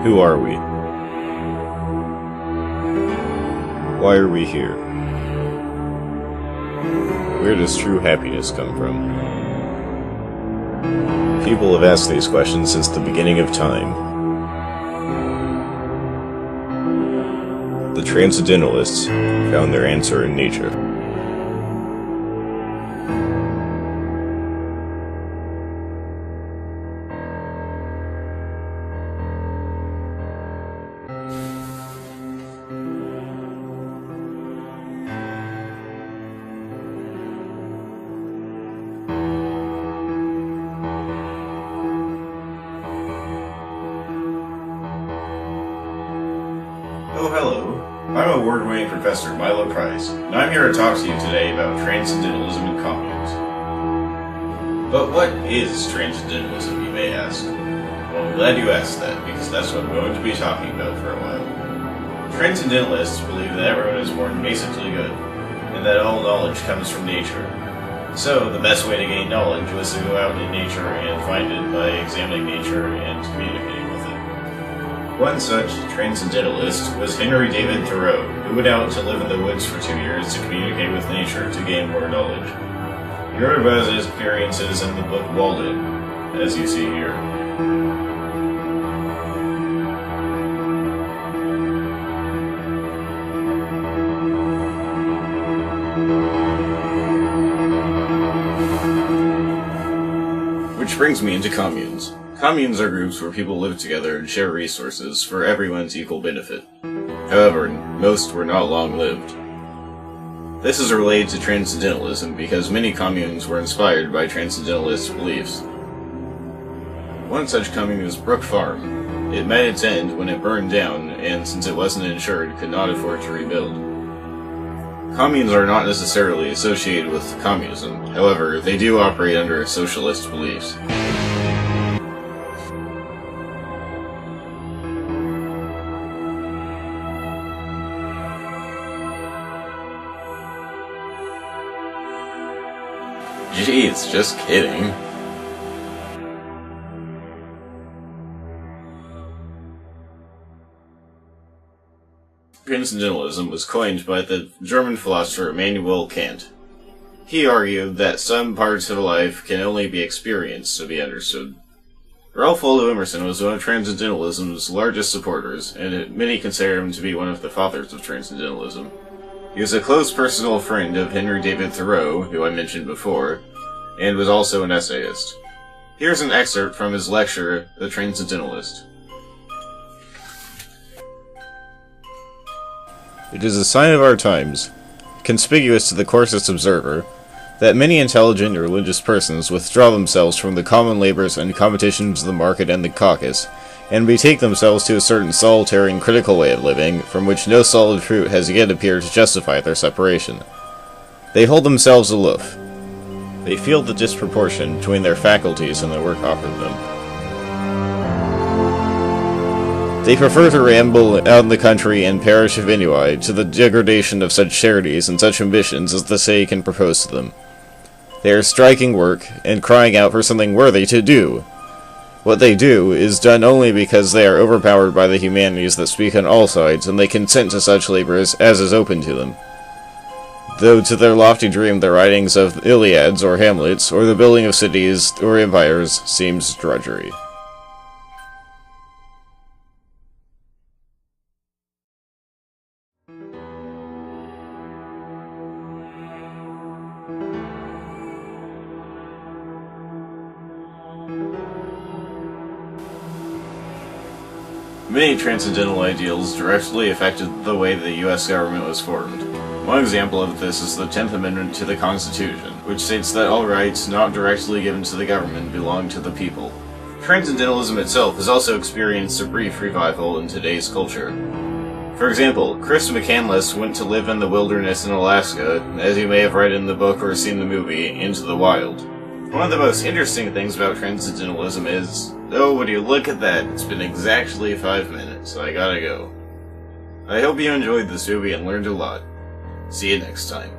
Who are we? Why are we here? Where does true happiness come from? People have asked these questions since the beginning of time. The Transcendentalists found their answer in nature. Oh, hello. I'm award-winning Professor Milo Price, and I'm here to talk to you today about Transcendentalism and Communes. But what is Transcendentalism, you may ask? Well, I'm glad you asked that, because that's what I'm going to be talking about for a while. Transcendentalists believe that everyone is born basically good, and that all knowledge comes from nature. So, the best way to gain knowledge was to go out in nature and find it by examining nature and communicating with it. One such transcendentalist was Henry David Thoreau, who went out to live in the woods for 2 years to communicate with nature to gain more knowledge. He wrote about his experiences in the book Walden, as you see here. Which brings me into communes. Communes are groups where people live together and share resources for everyone's equal benefit. However, most were not long-lived. This is related to Transcendentalism because many communes were inspired by Transcendentalist beliefs. One such commune was Brook Farm. It met its end when it burned down, and since it wasn't insured, could not afford to rebuild. Communes are not necessarily associated with communism, however, they do operate under socialist beliefs. Jeez, just kidding. Transcendentalism was coined by the German philosopher Immanuel Kant. He argued that some parts of life can only be experienced to be understood. Ralph Waldo Emerson was one of Transcendentalism's largest supporters, and many consider him to be one of the fathers of Transcendentalism. He was a close personal friend of Henry David Thoreau, who I mentioned before, and was also an essayist. Here's an excerpt from his lecture, The Transcendentalist. It is a sign of our times, conspicuous to the coarsest observer, that many intelligent and religious persons withdraw themselves from the common labors and competitions of the market and the caucus, and betake themselves to a certain solitary and critical way of living, from which no solid fruit has yet appeared to justify their separation. They hold themselves aloof. They feel the disproportion between their faculties and the work offered them. They prefer to ramble out in the country and perish of ennui to the degradation of such charities and such ambitions as the say can propose to them. They are striking work, and crying out for something worthy to do. What they do is done only because they are overpowered by the humanities that speak on all sides, and they consent to such labors as is open to them. Though to their lofty dream the writings of Iliads or Hamlets, or the building of cities or empires, seems drudgery. Many transcendental ideals directly affected the way the U.S. government was formed. One example of this is the 10th Amendment to the Constitution, which states that all rights not directly given to the government belong to the people. Transcendentalism itself has also experienced a brief revival in today's culture. For example, Chris McCandless went to live in the wilderness in Alaska, as you may have read in the book or seen the movie, Into the Wild. One of the most interesting things about Transcendentalism is Oh, would you look at that? It's been exactly 5 minutes, so I gotta go. I hope you enjoyed this movie and learned a lot. See you next time.